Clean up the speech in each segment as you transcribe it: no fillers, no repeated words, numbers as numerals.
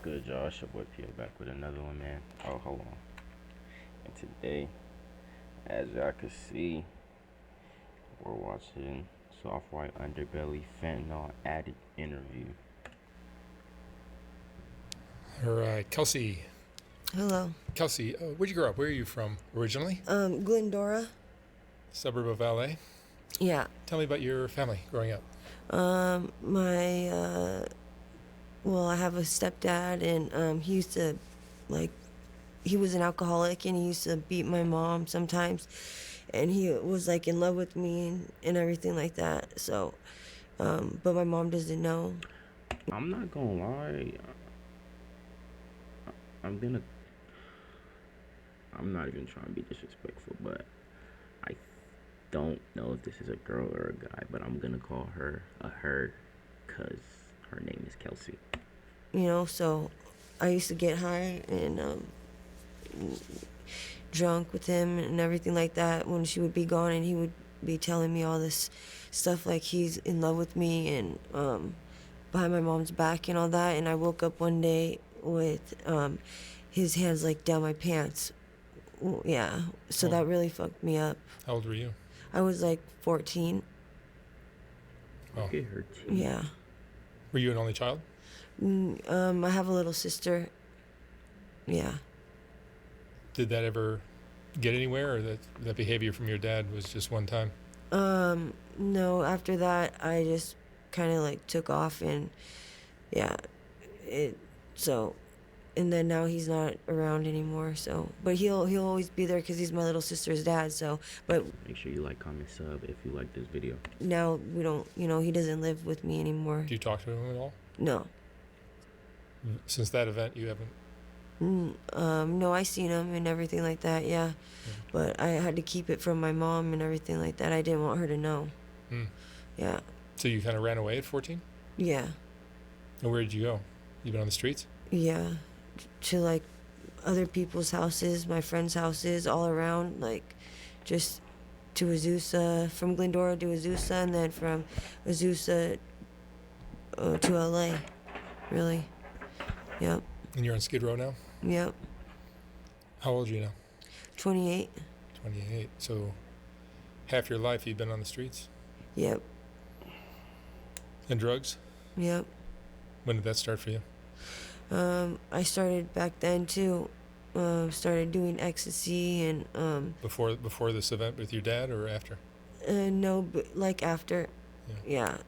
good, y'all? It's your boy P.O. back with another one, man. Oh, hold on. And today, as y'all can see, we're watching Soft White Underbelly Fentanyl Addict interview. All right, Kelsey. Hello. Kelsey, where'd you grow up? Where are you from originally? Glendora. Suburb of LA. Yeah. Tell me about your family growing up. Well, I have a stepdad, and he used to, he was an alcoholic, and he used to beat my mom sometimes, and he was in love with me and everything like that. So, but my mom doesn't know. I'm not gonna lie. I'm not even trying to be disrespectful, but I don't know if this is a girl or a guy, but I'm gonna call her a her, cause her name is Kelsey. So I used to get high and drunk with him and everything like that when she would be gone, and he would be telling me all this stuff like he's in love with me and behind my mom's back and all that. And I woke up one day with his hands down my pants. Yeah, so that really fucked me up. How old were you? I was 14. Look at her teeth. Yeah. Were you an only child? I have a little sister. Yeah. Did that ever get anywhere, or that behavior from your dad was just one time? No, after that I just kind of took off, and yeah, and then now he's not around anymore, so, but he'll always be there because he's my little sister's dad. So, but make sure you like, comment, sub if you like this video. Now we don't, he doesn't live with me anymore. Do you talk to him at all? No. Since that event, you haven't? No, I seen him and everything like that, yeah. But I had to keep it from my mom and everything like that. I didn't want her to know. Yeah. So you kind of ran away at 14? Yeah. And where did you go? You been on the streets? Yeah. To other people's houses, my friends' houses, all around, just to Azusa, from Glendora to Azusa, and then from Azusa to LA, really. Yep. And you're on Skid Row now? Yep. How old are you now? 28. 28. So half your life you've been on the streets? Yep. And drugs? Yep. When did that start for you? I started back then too. Started doing ecstasy and before this event with your dad, or after? No, but after. Yeah.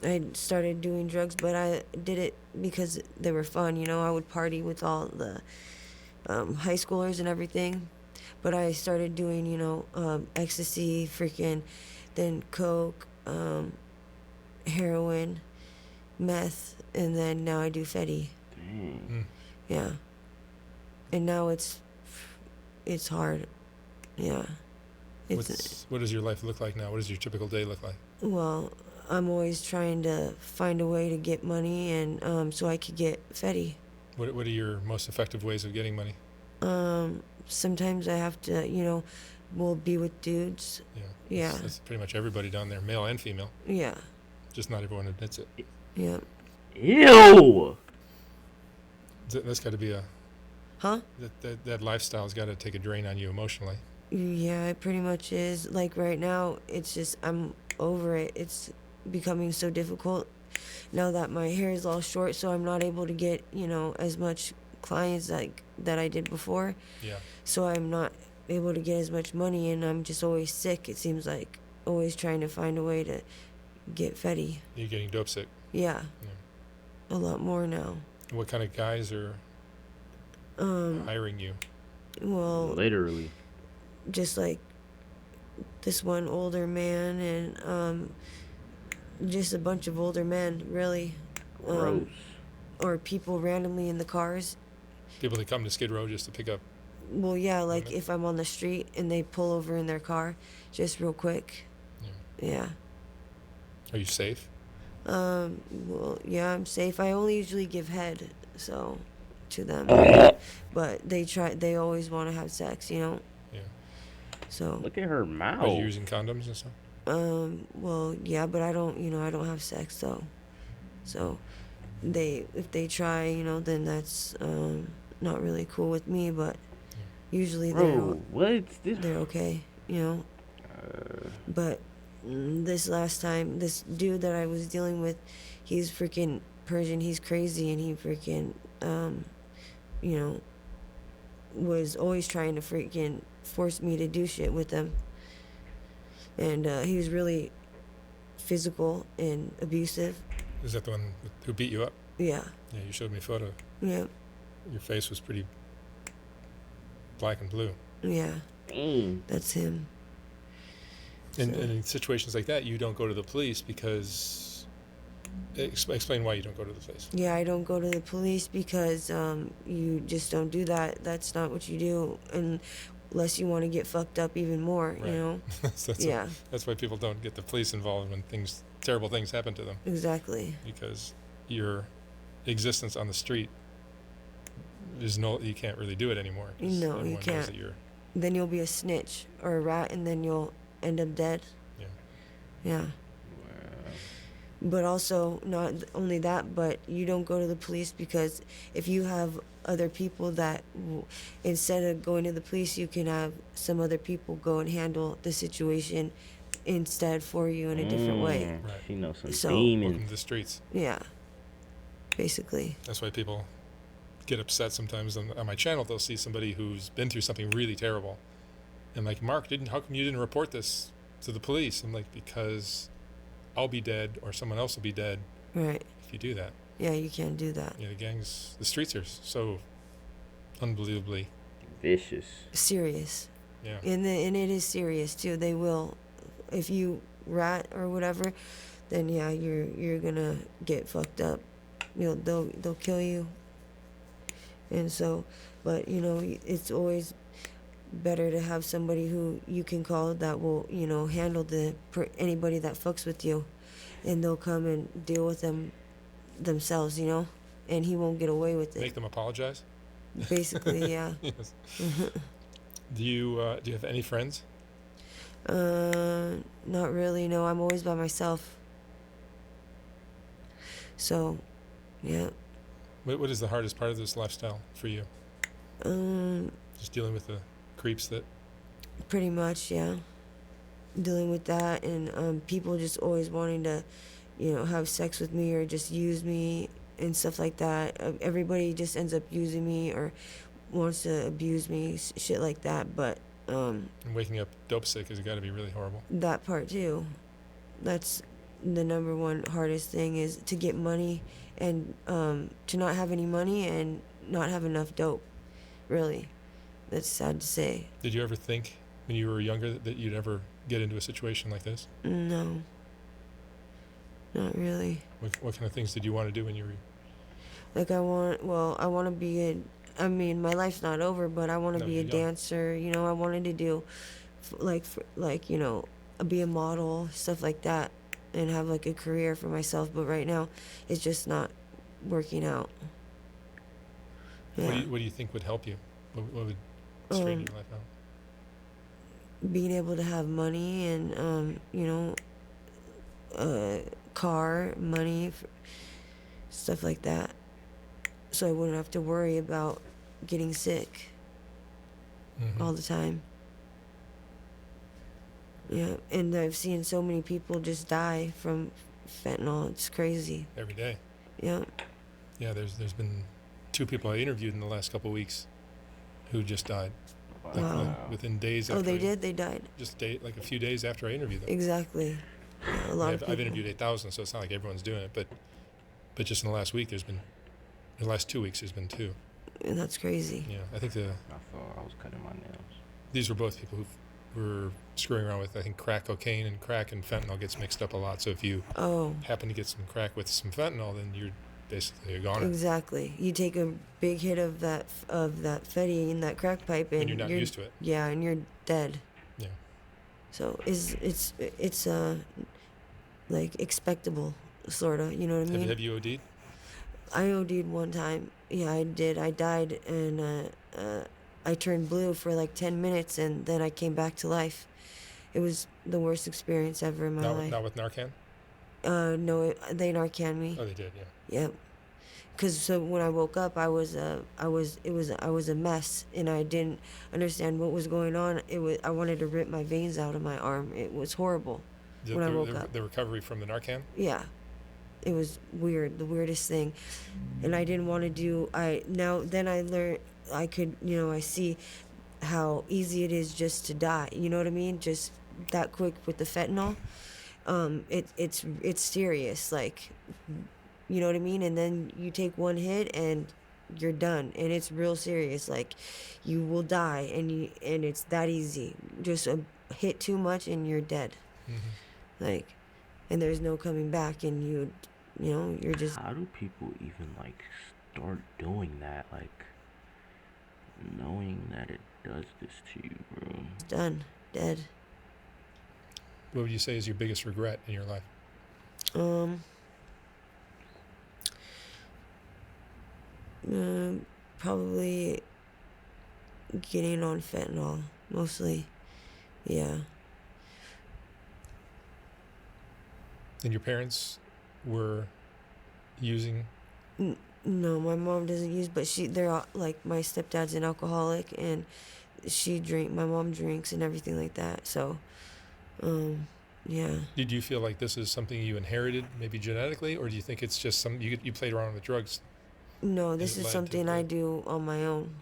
I started doing drugs, but I did it because they were fun. I would party with all the high schoolers and everything. But I started doing, ecstasy, then coke, heroin, meth, and then now I do Fetty. Dang. Yeah. And now it's hard. Yeah. What does your life look like now? What does your typical day look like? Well, I'm always trying to find a way to get money, and so I could get Fetty. What are your most effective ways of getting money? Sometimes I have to, we'll be with dudes. Yeah. That's pretty much everybody down there, male and female. Yeah. Just not everyone admits it. Yeah. Ew! That's got to be Huh? That lifestyle's got to take a drain on you emotionally. Yeah, it pretty much is. Right now, it's just, I'm over it. It's becoming so difficult now that my hair is all short, so I'm not able to get, as much clients that I did before. Yeah. So I'm not able to get as much money, and I'm just always sick. It seems like always trying to find a way to get Fetty. You're getting dope sick. Yeah. A lot more now. What kind of guys are hiring you? Well, literally, just this one older man, and just a bunch of older men, really. Gross. Or people randomly in the cars. People that come to Skid Row just to pick up? Well, yeah, if I'm on the street and they pull over in their car, just real quick. Yeah. Are you safe? Well, yeah, I'm safe. I only usually give head, to them. But they always want to have sex, Yeah. So. Look at her mouth. Are you using condoms and stuff? Well, yeah, but I don't have sex, though. So, if they try, then that's not really cool with me. But usually Bro, what? This. they're okay, But this last time, this dude that I was dealing with, he's freaking Persian. He's crazy, and he freaking you know was always trying to freaking force me to do shit with him. And he was really physical and abusive. Is that the one who beat you up? Yeah. Yeah, you showed me a photo. Yeah. Your face was pretty black and blue. Yeah. Dang. That's him. And in situations like that, you don't go to the police because... Explain why you don't go to the police. Yeah, I don't go to the police because you just don't do that. That's not what you do unless you want to get fucked up even more, Right. That's why people don't get the police involved when terrible things happen to them. Exactly. Because your existence on the street you can't really do it anymore. No, you can't. Then you'll be a snitch or a rat, and then you'll end up dead. Yeah. Yeah. Wow. But also, not only that, but you don't go to the police because if you have other people that, instead of going to the police, you can have some other people go and handle the situation instead for you in a different way. Right. She knows some So- demons. Welcome to the streets. Yeah. Basically. That's why people get upset sometimes. On my channel, they'll see somebody who's been through something really terrible. And like, Mark, how come you didn't report this to the police? I'm like, because I'll be dead or someone else will be dead Right. if you do that. Yeah, you can't do that. Yeah, the streets are so unbelievably, Vicious. Serious. yeah. And it is serious too. They will, if you rat or whatever, then yeah, you're gonna get fucked up. They'll kill you. And so, but it's always better to have somebody who you can call that will handle anybody that fucks with you, and they'll come and deal with them themselves, and he won't get away with it. Make them apologize? Basically, yeah. Yes. Do you have any friends? Not really. No, I'm always by myself. So, yeah. What is the hardest part of this lifestyle for you? Just dealing with the creeps that... Pretty much, yeah. Dealing with that, and people just always wanting to, have sex with me or just use me and stuff like that. Everybody just ends up using me or wants to abuse me, shit like that. But And waking up dope sick has got to be really horrible. that part too. That's the number one hardest thing, is to get money and to not have any money and not have enough dope. Really, that's sad to say. Did you ever think when you were younger that you'd ever get into a situation like this? No, not really. What kind of things did you want to do when you were... Like I want to be my life's not over, but I want to No, be a you're young. dancer. I wanted to do be a model, stuff like that, and have like a career for myself. But right now, it's just not working out. Yeah. What do you think would help you? What would straighten your life out? Being able to have money and car, money, stuff like that, so I wouldn't have to worry about getting sick Mhm. all the time. Yeah, and I've seen so many people just die from fentanyl. It's crazy. Every day. Yeah. Yeah, there's been 2 people I interviewed in the last couple of weeks who just died. Wow. Like within days Oh, after they did? They died. Just like a few days after I interviewed them. Exactly. Yeah, a lot of people. I've interviewed 8,000, so it's not like everyone's doing it, but just in the last week, in the last 2 weeks, there's been 2. And that's crazy. Yeah, I think I thought I was cutting my nails. these were both people who were screwing around with, I think, crack cocaine, and crack and fentanyl gets mixed up a lot. So if you Oh, happen to get some crack with some fentanyl, then you're basically a goner. exactly. You take a big hit of that fetty in that crack pipe, and And you're not used to it. Yeah, and you're dead. Yeah. So it's like expectable, sorta. You know what I mean? Have you OD'd? I OD'd one time. Yeah, I did. I died, and I turned blue for like 10 minutes, and then I came back to life. It was the worst experience ever in my life. Not with Narcan? No, they Narcan me. Oh, they did, yeah. Yep. Cause so when I woke up, I was a mess, and I didn't understand what was going on. I wanted to rip my veins out of my arm. It was horrible when I woke up. The recovery from the Narcan? Yeah, it was weird, the weirdest thing, and I didn't want to do. Then I learned I could, I see how easy it is just to die. You know what I mean? Just that quick with the fentanyl. It's serious. Like, you know what I mean? And then you take one hit and you're done, and it's real serious. Like, you will die, and it's that easy. Just a hit too much and you're dead. Like, and there's no coming back, and you're just. How do people even like start doing that? Like, knowing that it does this to you, bro. It's done, dead. What would you say is your biggest regret in your life? Probably getting on fentanyl, mostly. Yeah. And your parents were using? No, my mom doesn't use, but they're all, like, my stepdad's an alcoholic, and my mom drinks and everything like that. So, yeah. Did you feel like this is something you inherited, maybe genetically, or do you think it's just you played around with drugs? No, this is something I do on my own.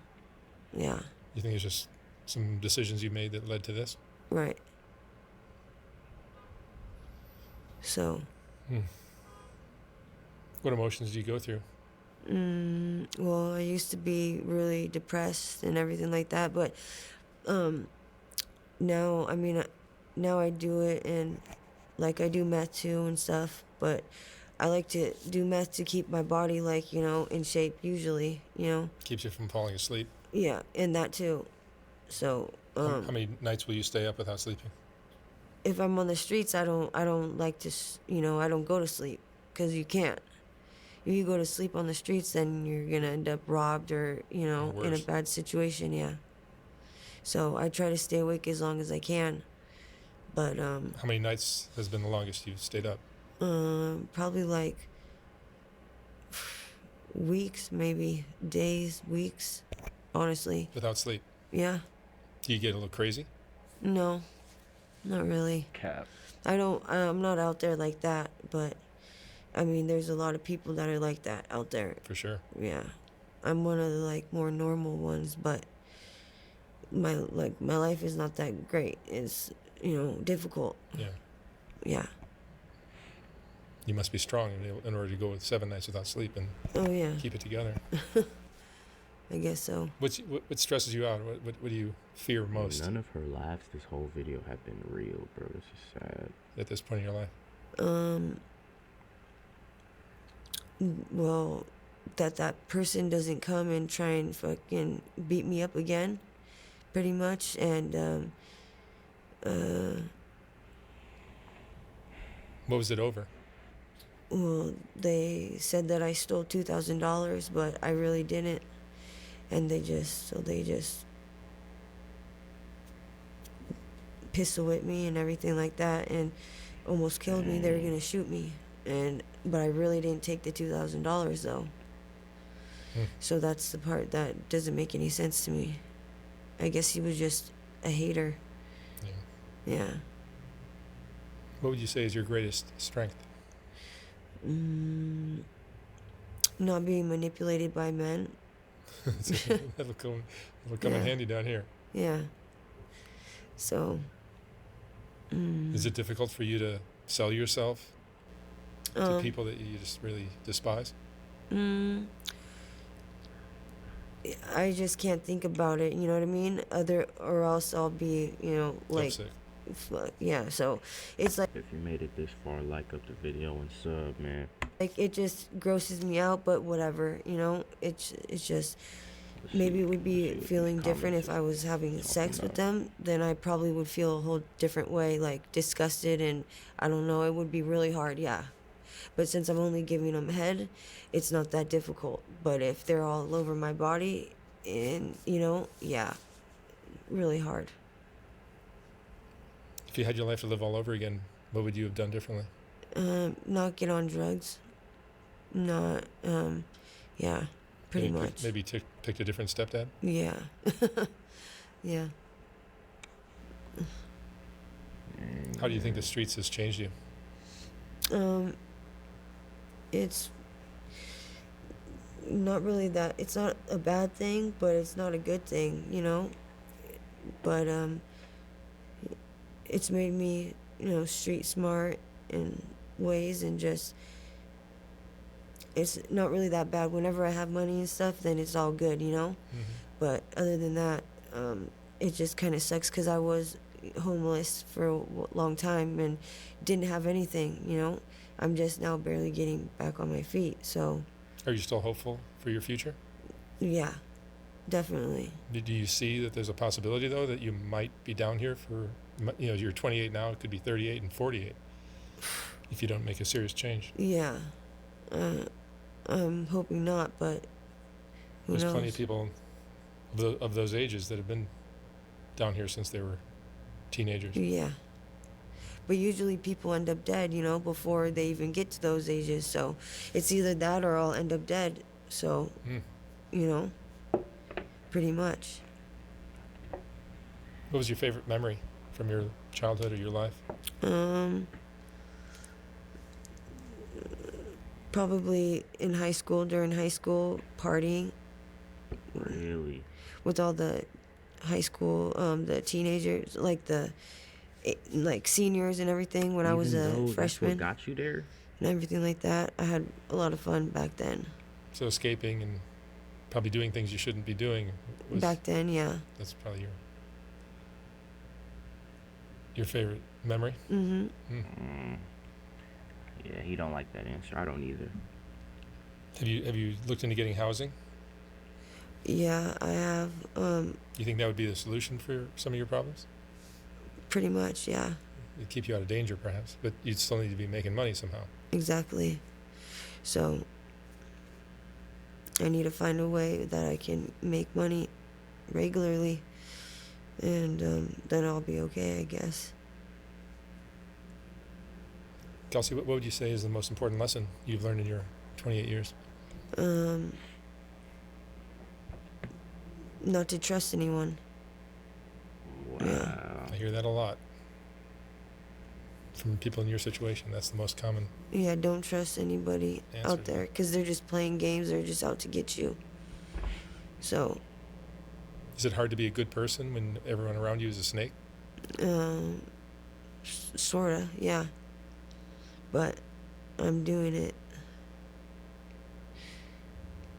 Yeah. You think it's just some decisions you made that led to this? Right. So. What emotions do you go through? Well, I used to be really depressed and everything like that, but now I do it, and like I do meth too and stuff, but I like to do meth to keep my body, like, in shape usually, Keeps you from falling asleep? Yeah, and that too. So how many nights will you stay up without sleeping? If I'm on the streets, I don't like to, I don't go to sleep, because you can't. If you go to sleep on the streets, then you're gonna end up robbed or, in a bad situation. Yeah. So I try to stay awake as long as I can. But how many nights has been the longest you've stayed up? Probably like weeks, maybe days, weeks, honestly. Without sleep? Yeah. Do you get a little crazy? No, not really. Cap. I'm not out there like that, but I mean, there's a lot of people that are like that out there. For sure. Yeah. I'm one of the, like, more normal ones, but my life is not that great. It's, difficult. Yeah. Yeah. You must be strong in order to go with 7 nights without sleep and keep it together. I guess so. What stresses you out? What do you fear most? None of her laughs this whole video have been real, bro. This is sad. At this point in your life? Well, that person doesn't come and try and fucking beat me up again, pretty much, and what was it over? well, they said that I stole $2,000, but I really didn't, and they just pistol whipped me and everything like that, and almost killed me. They were gonna shoot me, but I really didn't take the $2,000 though. So that's the part that doesn't make any sense to me. I guess he was just a hater. Yeah. What would you say is your greatest strength? Not being manipulated by men. That'll come in handy down here. Yeah. So. Is it difficult for you to sell yourself to people that you just really despise? I just can't think about it, you know what I mean? Or else I'll be, like, yeah. So it's like, if you made it this far, like up the video and sub, man. Like, it just grosses me out, but whatever, it's just, maybe it would be feeling different if I was having sex with them. Then I probably would feel a whole different way, like disgusted, and I don't know, it would be really hard, yeah. But since I'm only giving them head, it's not that difficult. But if they're all over my body, and, yeah, really hard. If you had your life to live all over again, what would you have done differently? Not get on drugs. Not Yeah, pretty Maybe much. picked a different stepdad. Yeah. Yeah. How do you think the streets has changed you? Um, it's not really that. It's not a bad thing, but it's not a good thing, you know. But it's made me, street smart in ways, and just it's not really that bad. Whenever I have money and stuff, then it's all good, you know. Mm-hmm. But other than that, it just kind of sucks because I was homeless for a long time and didn't have anything, you know. I'm just now barely getting back on my feet. So, Are you still hopeful for your future? yeah, definitely. Do you see that there's a possibility, though, that you might be down here for, you're 28 now, it could be 38 and 48 if you don't make a serious change? Yeah. I'm hoping not, but who There's knows? plenty of people of those ages that have been down here since they were teenagers. Yeah. But usually people end up dead, before they even get to those ages. So it's either that or I'll end up dead. So, you know, pretty much. What was your favorite memory from your childhood or your life? Probably in high school, during high school, partying. Really? With all the high school, the teenagers, like seniors and everything when I was Even a though that's what freshman got you there? and everything like that. I had a lot of fun back then. So escaping and probably doing things you shouldn't be doing. Back then, yeah. That's probably your favorite memory? Mm-hmm. Yeah, he don't like that answer. I don't either. Have you looked into getting housing? Yeah, I have. You think that would be the solution for some of your problems? Pretty much, yeah. It'd keep you out of danger, perhaps, but you'd still need to be making money somehow. Exactly. So I need to find a way that I can make money regularly, and then I'll be okay, I guess. Kelsey, what would you say is the most important lesson you've learned in your 28 years? Not to trust anyone. Wow. Yeah. I hear that a lot from people in your situation. That's the most common. Yeah, don't trust anybody Answer. out there because they're just playing games. They're just out to get you. So. Is it hard to be a good person when everyone around you is a snake? Sorta, yeah. But I'm doing it.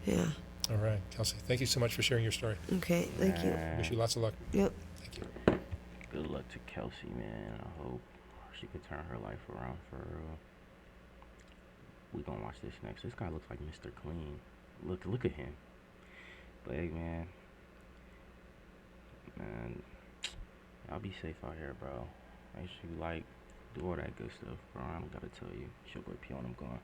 Yeah. All right, Kelsey, thank you so much for sharing your story. Okay, thank you. Wish you lots of luck. Yep. Thank you. Good luck to Kelsey, man. I hope she could turn her life around for real. We gonna watch this next. This guy looks like Mr. Clean. Look at him. But hey, man, y'all be safe out here, bro. Make sure you do all that good stuff, bro. I don't gotta tell you. It's your boy P on. I'm gone.